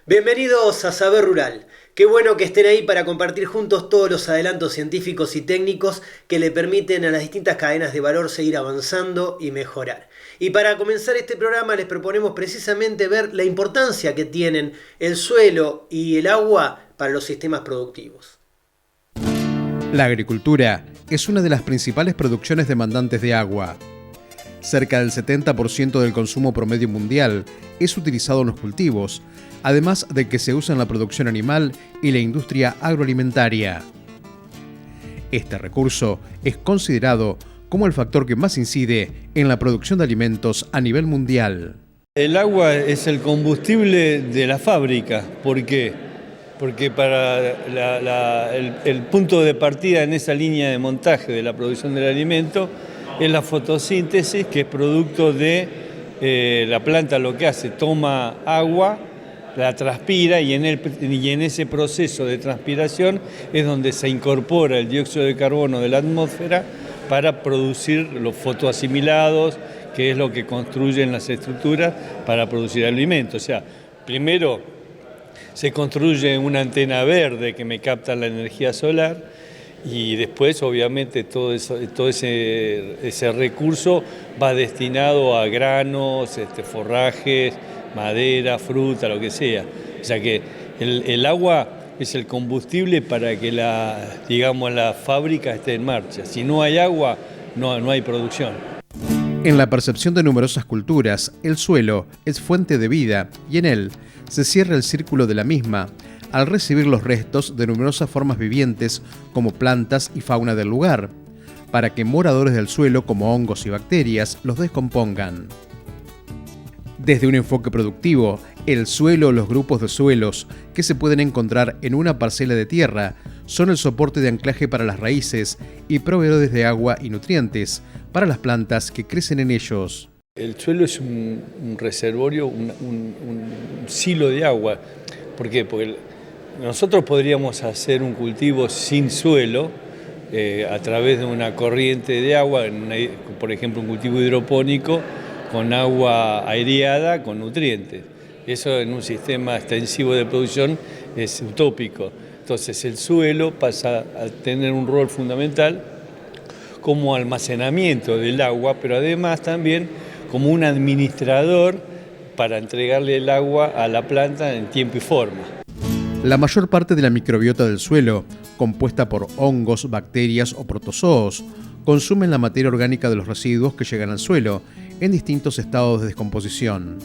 Bienvenidos a Saber Rural. Qué bueno que estén ahí para compartir juntos todos los adelantos científicos y técnicos que le permiten a las distintas cadenas de valor seguir avanzando y mejorar. Y para comenzar este programa les proponemos precisamente ver la importancia que tienen el suelo y el agua para los sistemas productivos. La agricultura es una de las principales producciones demandantes de agua. Cerca del 70% del consumo promedio mundial es utilizado en los cultivos, además de que se usa en la producción animal y la industria agroalimentaria. Este recurso es considerado como el factor que más incide en la producción de alimentos a nivel mundial. El agua es el combustible de la fábrica. ¿Por qué? Porque para el punto de partida en esa línea de montaje de la producción del alimento es la fotosíntesis, que es producto de la planta. Lo que hace, toma agua, la transpira y en ese proceso de transpiración es donde se incorpora el dióxido de carbono de la atmósfera para producir los fotoasimilados, que es lo que construyen las estructuras para producir alimentos. O sea, primero se construye una antena verde que me capta la energía solar y después obviamente todo ese recurso va destinado a granos, forrajes, madera, fruta, lo que sea. O sea que el agua es el combustible para que la fábrica esté en marcha. Si no hay agua, no hay producción. En la percepción de numerosas culturas, el suelo es fuente de vida y en él se cierra el círculo de la misma al recibir los restos de numerosas formas vivientes como plantas y fauna del lugar, para que moradores del suelo como hongos y bacterias los descompongan. Desde un enfoque productivo, el suelo o los grupos de suelos que se pueden encontrar en una parcela de tierra son el soporte de anclaje para las raíces y proveedores de agua y nutrientes para las plantas que crecen en ellos. El suelo es un reservorio, un silo de agua. ¿Por qué? Porque nosotros podríamos hacer un cultivo sin suelo a través de una corriente de agua, por ejemplo un cultivo hidropónico, con agua aireada, con nutrientes. Eso en un sistema extensivo de producción es utópico. Entonces el suelo pasa a tener un rol fundamental como almacenamiento del agua, pero además también como un administrador para entregarle el agua a la planta en tiempo y forma. La mayor parte de la microbiota del suelo, compuesta por hongos, bacterias o protozoos, consumen la materia orgánica de los residuos que llegan al suelo en distintos estados de descomposición.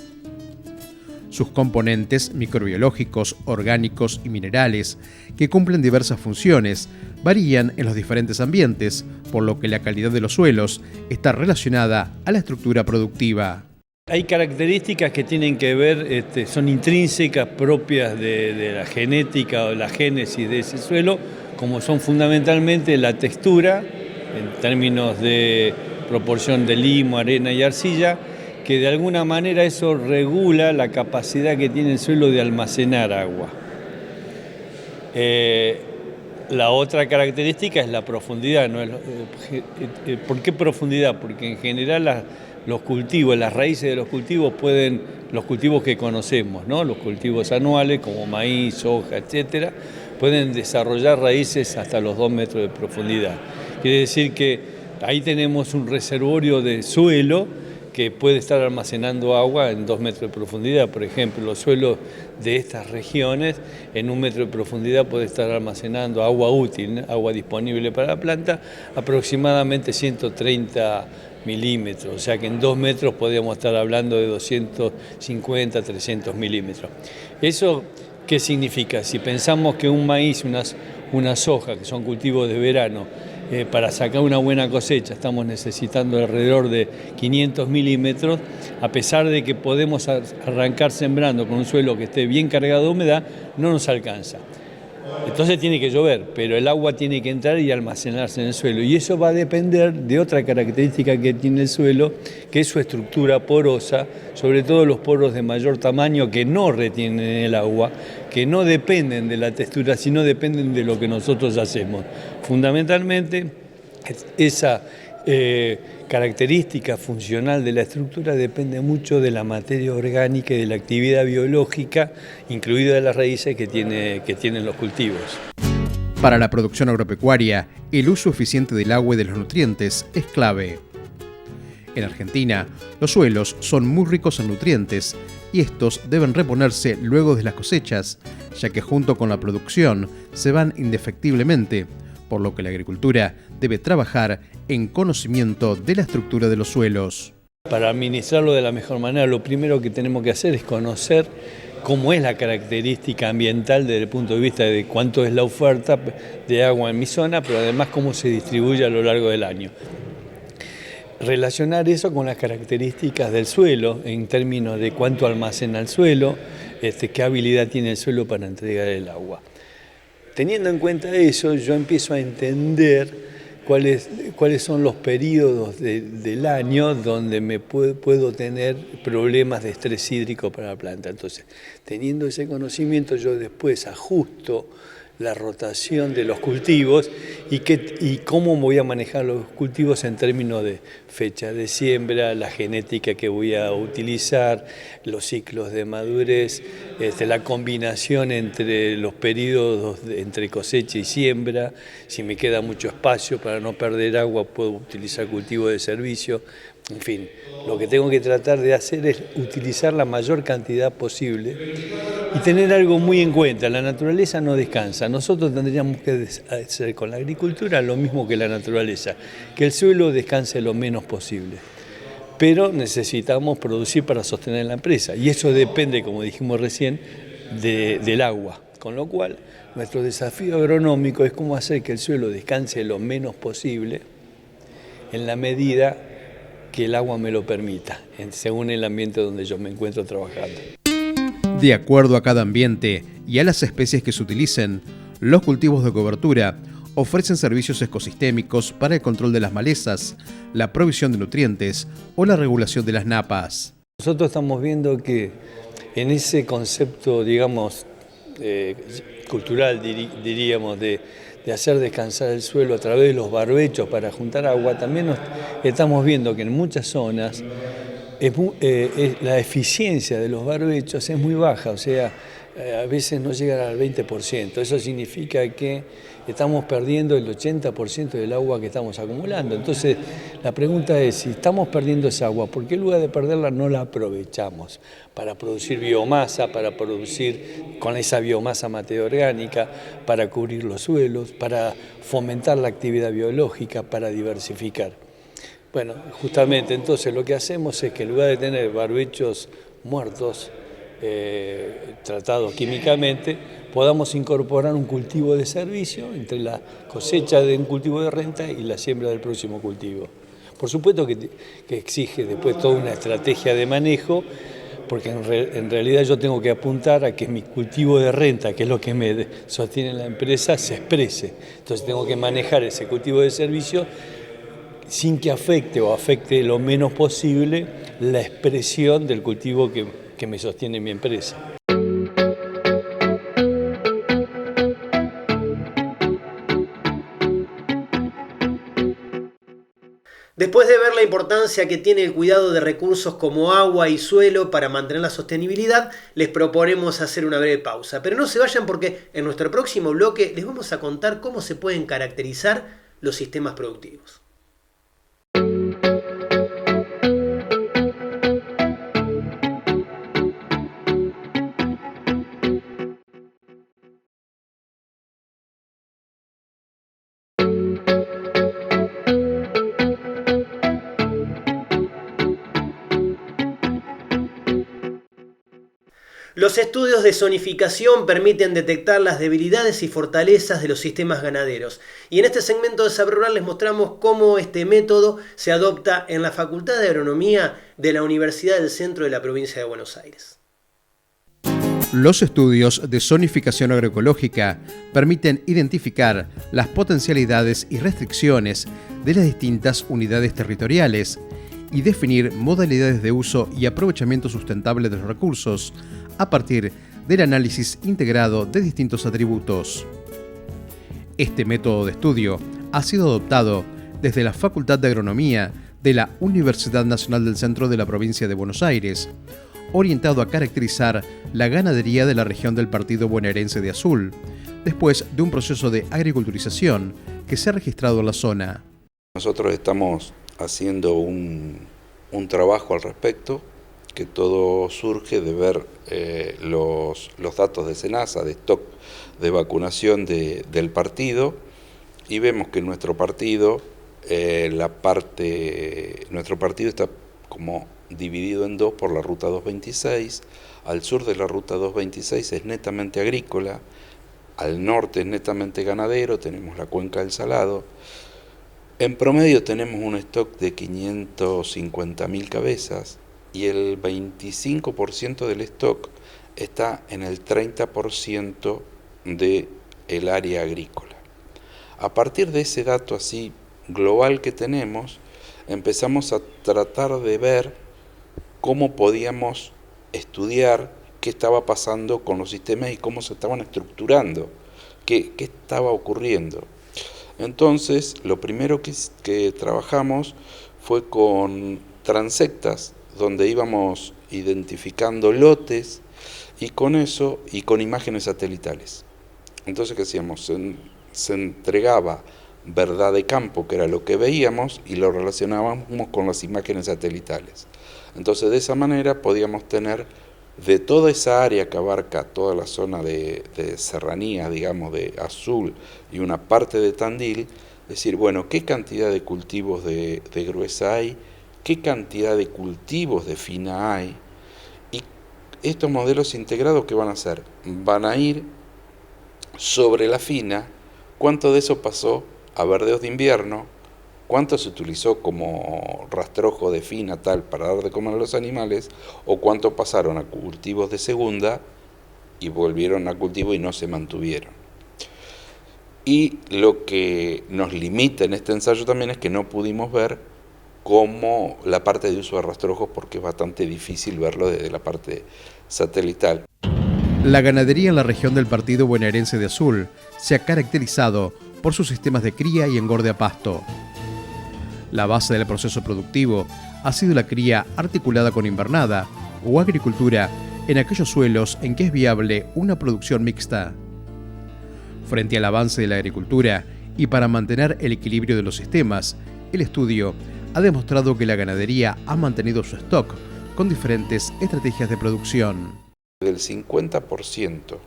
Sus componentes microbiológicos, orgánicos y minerales, que cumplen diversas funciones, varían en los diferentes ambientes, por lo que la calidad de los suelos está relacionada a la estructura productiva. Hay características que tienen que ver, son intrínsecas propias de la genética o la génesis de ese suelo, como son fundamentalmente la textura, en términos de proporción de limo, arena y arcilla, que de alguna manera eso regula la capacidad que tiene el suelo de almacenar agua. La otra característica es la profundidad. ¿No? ¿Por qué profundidad? Porque en general los cultivos, las raíces de los cultivos que conocemos, ¿no? Los cultivos anuales como maíz, soja, etcétera, pueden desarrollar raíces hasta los 2 metros de profundidad. Quiere decir que ahí tenemos un reservorio de suelo que puede estar almacenando agua en 2 metros de profundidad. Por ejemplo, los suelos de estas regiones en 1 metro de profundidad puede estar almacenando agua útil, ¿no? Agua disponible para la planta, aproximadamente 130 milímetros, o sea que en 2 metros podríamos estar hablando de 250, 300 milímetros. ¿Eso qué significa? Si pensamos que un maíz, una soja, que son cultivos de verano, para sacar una buena cosecha estamos necesitando alrededor de 500 milímetros, a pesar de que podemos arrancar sembrando con un suelo que esté bien cargado de humedad, no nos alcanza. Entonces tiene que llover, pero el agua tiene que entrar y almacenarse en el suelo. Y eso va a depender de otra característica que tiene el suelo, que es su estructura porosa, sobre todo los poros de mayor tamaño que no retienen el agua, que no dependen de la textura, sino dependen de lo que nosotros hacemos. Fundamentalmente, esa característica funcional de la estructura depende mucho de la materia orgánica y de la actividad biológica, incluida de las raíces que tienen los cultivos. Para la producción agropecuaria, el uso eficiente del agua y de los nutrientes es clave. En Argentina, los suelos son muy ricos en nutrientes y estos deben reponerse luego de las cosechas, ya que junto con la producción se van indefectiblemente, por lo que la agricultura debe trabajar en conocimiento de la estructura de los suelos. Para administrarlo de la mejor manera, lo primero que tenemos que hacer es conocer cómo es la característica ambiental desde el punto de vista de cuánto es la oferta de agua en mi zona, pero además cómo se distribuye a lo largo del año. Relacionar eso con las características del suelo, en términos de cuánto almacena el suelo, qué habilidad tiene el suelo para entregar el agua. Teniendo en cuenta eso, yo empiezo a entender cuáles son los periodos del año donde puedo tener problemas de estrés hídrico para la planta. Entonces, teniendo ese conocimiento, yo después ajusto la rotación de los cultivos y cómo voy a manejar los cultivos en términos de fecha de siembra, la genética que voy a utilizar, los ciclos de madurez, la combinación entre los periodos entre cosecha y siembra, si me queda mucho espacio para no perder agua puedo utilizar cultivo de servicio. En fin, lo que tengo que tratar de hacer es utilizar la mayor cantidad posible y tener algo muy en cuenta: la naturaleza no descansa. Nosotros tendríamos que hacer con la agricultura lo mismo que la naturaleza, que el suelo descanse lo menos posible. Pero necesitamos producir para sostener la empresa y eso depende, como dijimos recién, del agua. Con lo cual, nuestro desafío agronómico es cómo hacer que el suelo descanse lo menos posible en la medida que el agua me lo permita, según el ambiente donde yo me encuentro trabajando. De acuerdo a cada ambiente y a las especies que se utilicen, los cultivos de cobertura ofrecen servicios ecosistémicos para el control de las malezas, la provisión de nutrientes o la regulación de las napas. Nosotros estamos viendo que en ese concepto, digamos, cultural, diríamos, de hacer descansar el suelo a través de los barbechos para juntar agua, también estamos viendo que en muchas zonas la eficiencia de los barbechos es muy baja, o sea, a veces no llega al 20%. Eso significa que estamos perdiendo el 80% del agua que estamos acumulando. Entonces, la pregunta es, si estamos perdiendo esa agua, ¿por qué en lugar de perderla no la aprovechamos para producir biomasa, para producir con esa biomasa materia orgánica, para cubrir los suelos, para fomentar la actividad biológica, para diversificar? Bueno, justamente entonces lo que hacemos es que en lugar de tener barbechos muertos, tratados químicamente, podamos incorporar un cultivo de servicio entre la cosecha de un cultivo de renta y la siembra del próximo cultivo. Por supuesto que exige después toda una estrategia de manejo, porque en realidad yo tengo que apuntar a que mi cultivo de renta, que es lo que me sostiene la empresa, se exprese. Entonces tengo que manejar ese cultivo de servicio sin que afecte o afecte lo menos posible la expresión del cultivo que me sostiene mi empresa. Después de ver la importancia que tiene el cuidado de recursos como agua y suelo para mantener la sostenibilidad, les proponemos hacer una breve pausa. Pero no se vayan, porque en nuestro próximo bloque les vamos a contar cómo se pueden caracterizar los sistemas productivos. Los estudios de zonificación permiten detectar las debilidades y fortalezas de los sistemas ganaderos. Y en este segmento de Saber Rural les mostramos cómo este método se adopta en la Facultad de Agronomía de la Universidad del Centro de la Provincia de Buenos Aires. Los estudios de zonificación agroecológica permiten identificar las potencialidades y restricciones de las distintas unidades territoriales y definir modalidades de uso y aprovechamiento sustentable de los recursos a partir del análisis integrado de distintos atributos. Este método de estudio ha sido adoptado desde la Facultad de Agronomía de la Universidad Nacional del Centro de la Provincia de Buenos Aires, orientado a caracterizar la ganadería de la región del partido bonaerense de Azul, después de un proceso de agriculturización que se ha registrado en la zona. Nosotros estamos haciendo un trabajo al respecto, que todo surge de ver los datos de SENASA, de stock de vacunación del partido, y vemos que nuestro partido está como dividido en dos por la ruta 226. Al sur de la ruta 226 es netamente agrícola, al norte es netamente ganadero, tenemos la cuenca del Salado. En promedio tenemos un stock de 550.000 cabezas y el 25% del stock está en el 30% del área agrícola. A partir de ese dato así global que tenemos, empezamos a tratar de ver cómo podíamos estudiar qué estaba pasando con los sistemas y cómo se estaban estructurando, qué estaba ocurriendo. Entonces, lo primero que trabajamos fue con transectas, donde íbamos identificando lotes y con eso, y con imágenes satelitales. Entonces, ¿qué hacíamos? Se entregaba verdad de campo, que era lo que veíamos, y lo relacionábamos con las imágenes satelitales. Entonces, de esa manera podíamos tener de toda esa área que abarca toda la zona de serranía, digamos, de Azul y una parte de Tandil, decir, bueno, ¿qué cantidad de cultivos de gruesa hay? ¿Qué cantidad de cultivos de fina hay? Y estos modelos integrados, ¿qué van a hacer? Van a ir sobre la fina, cuánto de eso pasó a verdeos de invierno, cuánto se utilizó como rastrojo de fina tal para dar de comer a los animales, o cuánto pasaron a cultivos de segunda y volvieron a cultivo y no se mantuvieron. Y lo que nos limita en este ensayo también es que no pudimos ver cómo la parte de uso de rastrojos, porque es bastante difícil verlo desde la parte satelital. La ganadería en la región del partido bonaerense de Azul se ha caracterizado por sus sistemas de cría y engorde a pasto. La base del proceso productivo ha sido la cría articulada con invernada o agricultura en aquellos suelos en que es viable una producción mixta. Frente al avance de la agricultura y para mantener el equilibrio de los sistemas, el estudio ha demostrado que la ganadería ha mantenido su stock con diferentes estrategias de producción. Del 50%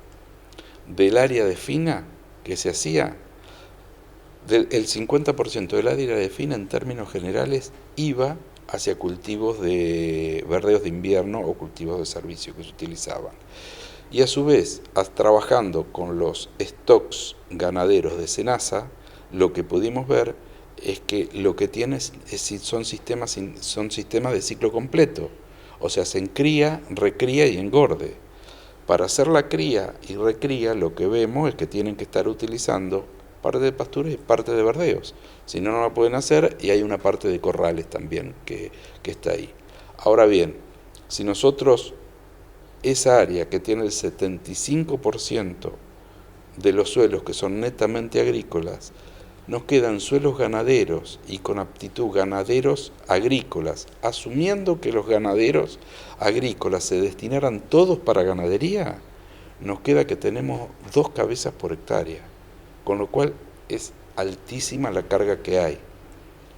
del área de fina que se hacía, el 50% del área de fina en términos generales iba hacia cultivos de verdeos de invierno o cultivos de servicio que se utilizaban. Y a su vez, trabajando con los stocks ganaderos de SENASA, lo que pudimos ver es que lo que tiene son sistemas de ciclo completo, o sea, se cría, recría y engorde. Para hacer la cría y recría, lo que vemos es que tienen que estar utilizando parte de pastura y parte de verdeos. Si no, no la pueden hacer, y hay una parte de corrales también que está ahí. Ahora bien, si nosotros esa área que tiene el 75% de los suelos que son netamente agrícolas, nos quedan suelos ganaderos y con aptitud ganaderos agrícolas, asumiendo que los ganaderos agrícolas se destinaran todos para ganadería, nos queda que tenemos 2 cabezas por hectárea, con lo cual es altísima la carga que hay.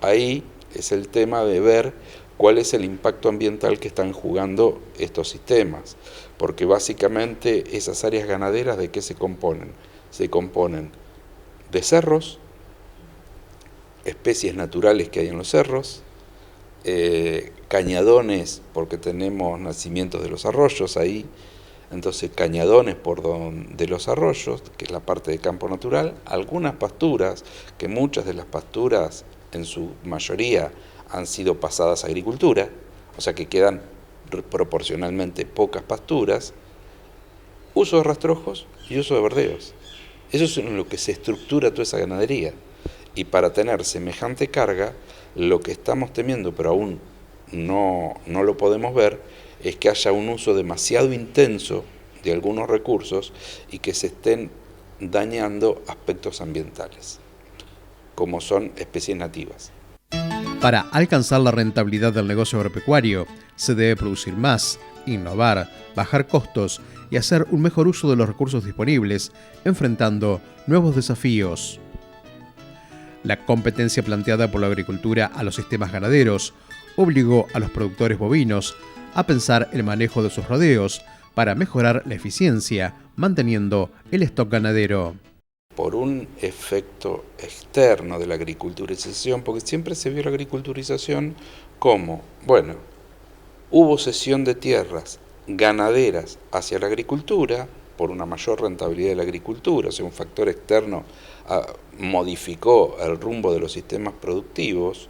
Ahí es el tema de ver cuál es el impacto ambiental que están jugando estos sistemas, porque básicamente esas áreas ganaderas, ¿de qué se componen? Se componen de cerros, especies naturales que hay en los cerros, cañadones, porque tenemos nacimientos de los arroyos ahí, entonces cañadones de los arroyos, que es la parte de campo natural, algunas pasturas, que muchas de las pasturas en su mayoría han sido pasadas a agricultura, o sea que quedan proporcionalmente pocas pasturas, uso de rastrojos y uso de verdeos. Eso es en lo que se estructura toda esa ganadería. Y para tener semejante carga, lo que estamos temiendo, pero aún no lo podemos ver, es que haya un uso demasiado intenso de algunos recursos y que se estén dañando aspectos ambientales. como son especies nativas. Para alcanzar la rentabilidad del negocio agropecuario, se debe producir más, innovar, bajar costos y hacer un mejor uso de los recursos disponibles, enfrentando nuevos desafíos. La competencia planteada por la agricultura a los sistemas ganaderos obligó a los productores bovinos a pensar el manejo de sus rodeos para mejorar la eficiencia, manteniendo el stock ganadero. Por un efecto externo de la agriculturización, porque siempre se vio la agriculturización como, bueno, hubo cesión de tierras ganaderas hacia la agricultura por una mayor rentabilidad de la agricultura, o sea, un factor externo modificó el rumbo de los sistemas productivos,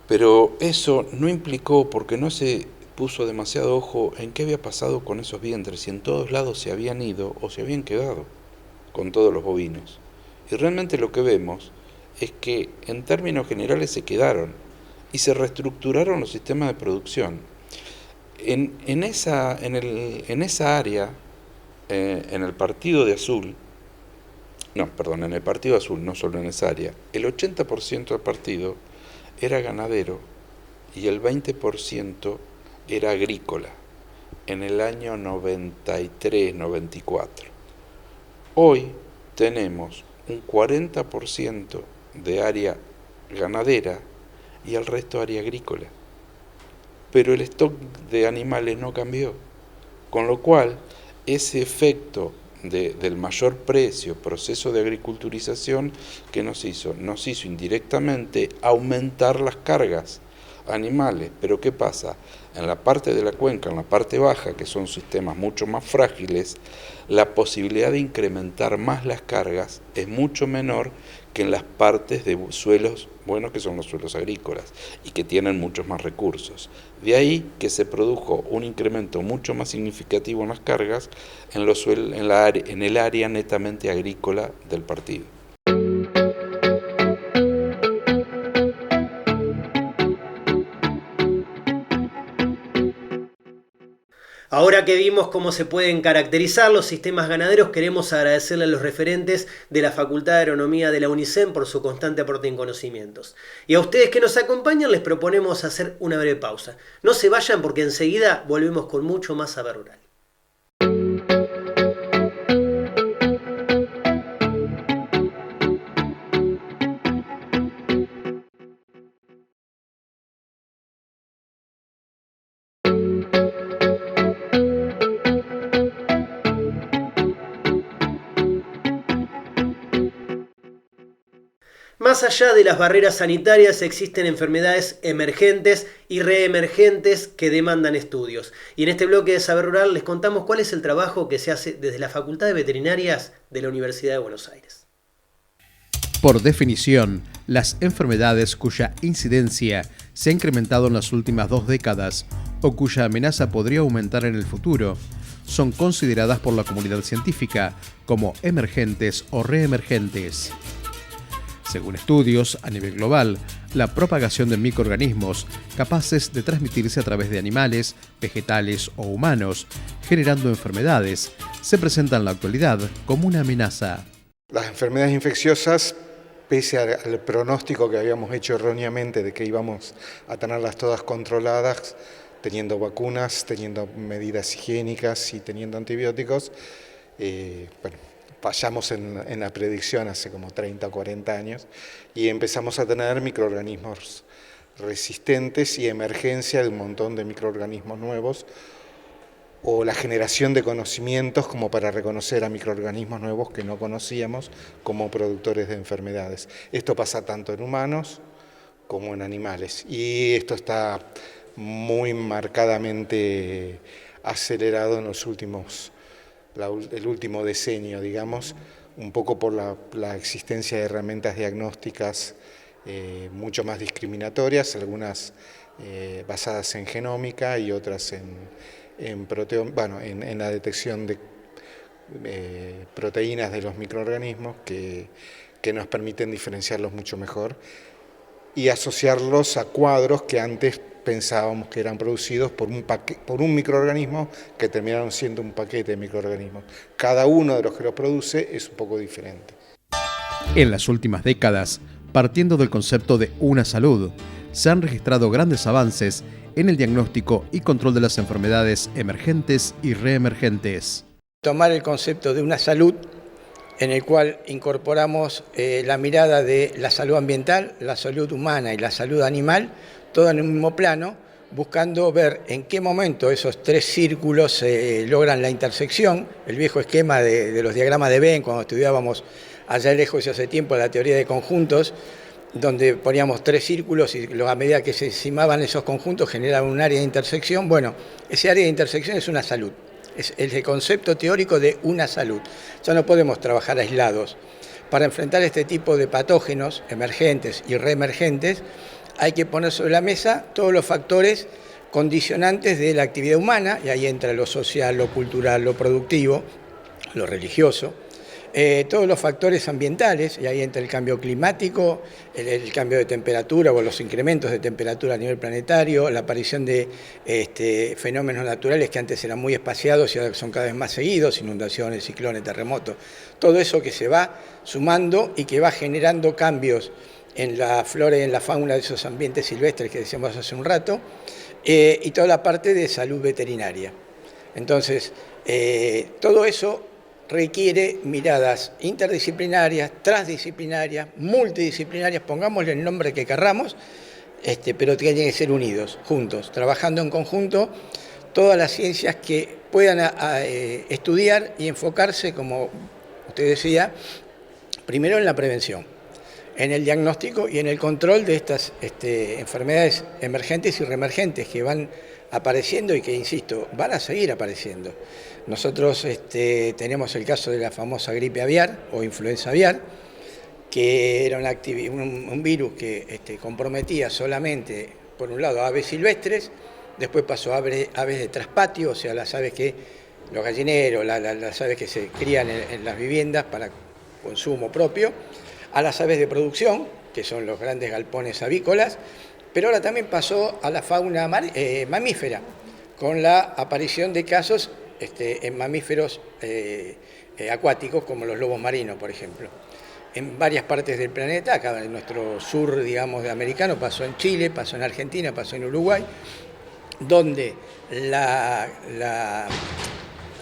pero eso no implicó, porque no se puso demasiado ojo en qué había pasado con esos vientres, si en todos lados se habían ido o se habían quedado con todos los bovinos. Y realmente lo que vemos es que en términos generales se quedaron y se reestructuraron los sistemas de producción. En esa área, en el Partido Azul, no solo en esa área, el 80% del partido era ganadero y el 20% era agrícola, en el año 93-94. Hoy tenemos un 40% de área ganadera y el resto área agrícola. Pero el stock de animales no cambió, con lo cual ese efecto del mayor precio, proceso de agriculturización, que nos hizo indirectamente aumentar las cargas animales. Pero ¿qué pasa? En la parte de la cuenca, en la parte baja, que son sistemas mucho más frágiles, la posibilidad de incrementar más las cargas es mucho menor que en las partes de suelos buenos, que son los suelos agrícolas, y que tienen muchos más recursos. De ahí que se produjo un incremento mucho más significativo en las cargas en el área netamente agrícola del partido. Ahora que vimos cómo se pueden caracterizar los sistemas ganaderos, queremos agradecerle a los referentes de la Facultad de Agronomía de la UNICEN por su constante aporte en conocimientos. Y a ustedes que nos acompañan les proponemos hacer una breve pausa. No se vayan porque enseguida volvemos con mucho más Saber Rural. Más allá de las barreras sanitarias existen enfermedades emergentes y reemergentes que demandan estudios. Y en este bloque de Saber Rural les contamos cuál es el trabajo que se hace desde la Facultad de Veterinarias de la Universidad de Buenos Aires. Por definición, las enfermedades cuya incidencia se ha incrementado en las últimas 2 décadas o cuya amenaza podría aumentar en el futuro, son consideradas por la comunidad científica como emergentes o reemergentes. Según estudios a nivel global, la propagación de microorganismos capaces de transmitirse a través de animales, vegetales o humanos, generando enfermedades, se presenta en la actualidad como una amenaza. Las enfermedades infecciosas, pese al pronóstico que habíamos hecho erróneamente de que íbamos a tenerlas todas controladas, teniendo vacunas, teniendo medidas higiénicas y teniendo antibióticos, fallamos en la predicción hace como 30 o 40 años y empezamos a tener microorganismos resistentes y emergencia de un montón de microorganismos nuevos o la generación de conocimientos como para reconocer a microorganismos nuevos que no conocíamos como productores de enfermedades. Esto pasa tanto en humanos como en animales y esto está muy marcadamente acelerado en los el último decenio, digamos, un poco por la existencia de herramientas diagnósticas mucho más discriminatorias, algunas basadas en genómica y otras en la detección de proteínas de los microorganismos que nos permiten diferenciarlos mucho mejor y asociarlos a cuadros que antes pensábamos que eran producidos por un microorganismo que terminaron siendo un paquete de microorganismos. Cada uno de los que los produce es un poco diferente. En las últimas décadas, partiendo del concepto de una salud, se han registrado grandes avances en el diagnóstico y control de las enfermedades emergentes y reemergentes. Tomar el concepto de una salud en el cual incorporamos la mirada de la salud ambiental, la salud humana y la salud animal, todo en un mismo plano, buscando ver en qué momento esos tres círculos logran la intersección, el viejo esquema de los diagramas de Venn, cuando estudiábamos allá lejos y hace tiempo la teoría de conjuntos, donde poníamos tres círculos y a medida que se simaban esos conjuntos generaban un área de intersección. Bueno, ese área de intersección es una salud. Es el concepto teórico de una salud. Ya no podemos trabajar aislados. Para enfrentar este tipo de patógenos emergentes y reemergentes, hay que poner sobre la mesa todos los factores condicionantes de la actividad humana, y ahí entra lo social, lo cultural, lo productivo, lo religioso, todos los factores ambientales, y ahí entra el cambio climático, el cambio de temperatura o los incrementos de temperatura a nivel planetario, la aparición de fenómenos naturales que antes eran muy espaciados y ahora son cada vez más seguidos, inundaciones, ciclones, terremotos, todo eso que se va sumando y que va generando cambios en la flora y en la fauna de esos ambientes silvestres que decíamos hace un rato, y toda la parte de salud veterinaria. Entonces, todo eso requiere miradas interdisciplinarias, transdisciplinarias, multidisciplinarias, pongámosle el nombre que querramos, pero tienen que ser unidos, juntos, trabajando en conjunto, todas las ciencias que puedan estudiar y enfocarse, como usted decía, primero en la prevención, en el diagnóstico y en el control de estas enfermedades emergentes y reemergentes que van apareciendo y que, insisto, van a seguir apareciendo. Nosotros tenemos el caso de la famosa gripe aviar o influenza aviar, que era un virus que comprometía solamente, por un lado, aves silvestres, después pasó a aves de traspatio, o sea, las aves los gallineros, las aves que se crían en las viviendas para consumo propio, a las aves de producción, que son los grandes galpones avícolas, pero ahora también pasó a la fauna mamífera, con la aparición de casos en mamíferos acuáticos, como los lobos marinos, por ejemplo. En varias partes del planeta, acá en nuestro sur, digamos, de americano, pasó en Chile, pasó en Argentina, pasó en Uruguay, donde la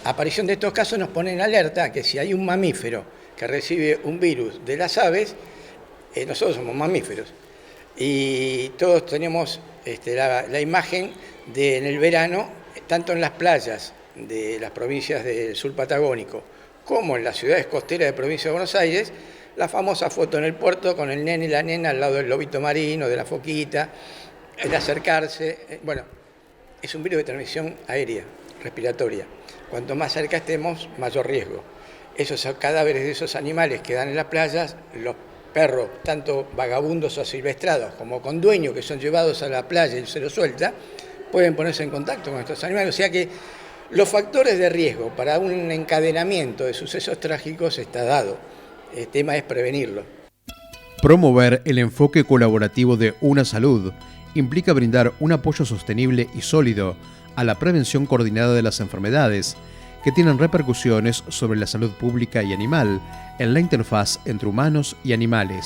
aparición de estos casos nos pone en alerta que si hay un mamífero que recibe un virus de las aves, nosotros somos mamíferos. Y todos tenemos la imagen de en el verano, tanto en las playas de las provincias del sur patagónico como en las ciudades costeras de provincia de Buenos Aires, la famosa foto en el puerto con el nene y la nena al lado del lobito marino, de la foquita, el acercarse. Bueno, es un virus de transmisión aérea, respiratoria. Cuanto más cerca estemos, mayor riesgo. Esos cadáveres de esos animales que dan en las playas, los perros, tanto vagabundos o silvestrados como con dueños que son llevados a la playa y se los suelta, pueden ponerse en contacto con estos animales. O sea que los factores de riesgo para un encadenamiento de sucesos trágicos está dado. El tema es prevenirlo. Promover el enfoque colaborativo de una salud implica brindar un apoyo sostenible y sólido a la prevención coordinada de las enfermedades que tienen repercusiones sobre la salud pública y animal en la interfaz entre humanos y animales.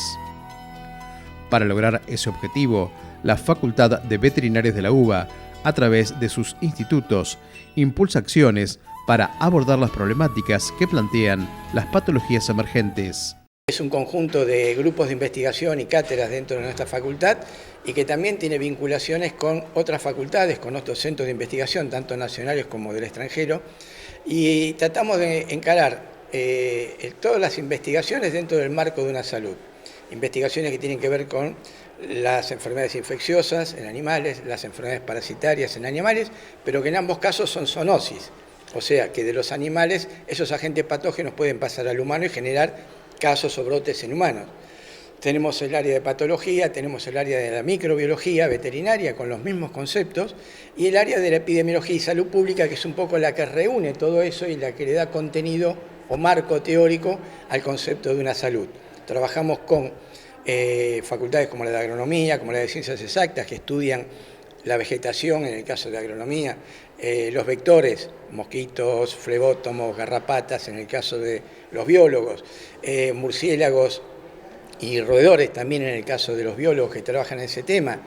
Para lograr ese objetivo, la Facultad de Veterinarias de la UBA, a través de sus institutos, impulsa acciones para abordar las problemáticas que plantean las patologías emergentes. Es un conjunto de grupos de investigación y cátedras dentro de nuestra facultad y que también tiene vinculaciones con otras facultades, con otros centros de investigación, tanto nacionales como del extranjero, y tratamos de encarar todas las investigaciones dentro del marco de una salud. Investigaciones que tienen que ver con las enfermedades infecciosas en animales, las enfermedades parasitarias en animales, pero que en ambos casos son zoonosis. O sea, que de los animales esos agentes patógenos pueden pasar al humano y generar casos o brotes en humanos. Tenemos el área de patología, tenemos el área de la microbiología veterinaria con los mismos conceptos y el área de la epidemiología y salud pública, que es un poco la que reúne todo eso y la que le da contenido o marco teórico al concepto de una salud. Trabajamos con facultades como la de agronomía, como la de ciencias exactas, que estudian la vegetación, en el caso de agronomía, los vectores, mosquitos, flebótomos, garrapatas, en el caso de los biólogos, murciélagos, y roedores también en el caso de los biólogos que trabajan en ese tema,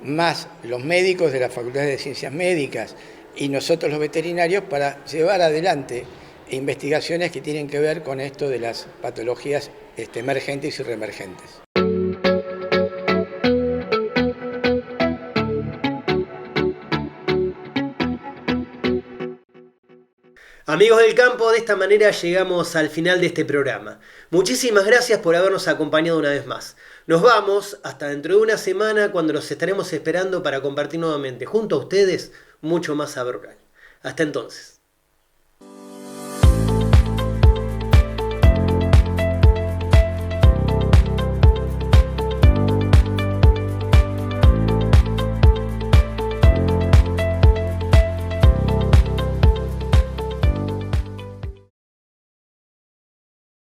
más los médicos de las facultades de ciencias médicas y nosotros los veterinarios para llevar adelante investigaciones que tienen que ver con esto de las patologías emergentes y reemergentes. Amigos del campo, de esta manera llegamos al final de este programa. Muchísimas gracias por habernos acompañado una vez más. Nos vamos hasta dentro de una semana cuando los estaremos esperando para compartir nuevamente junto a ustedes mucho más saber rural. Hasta entonces.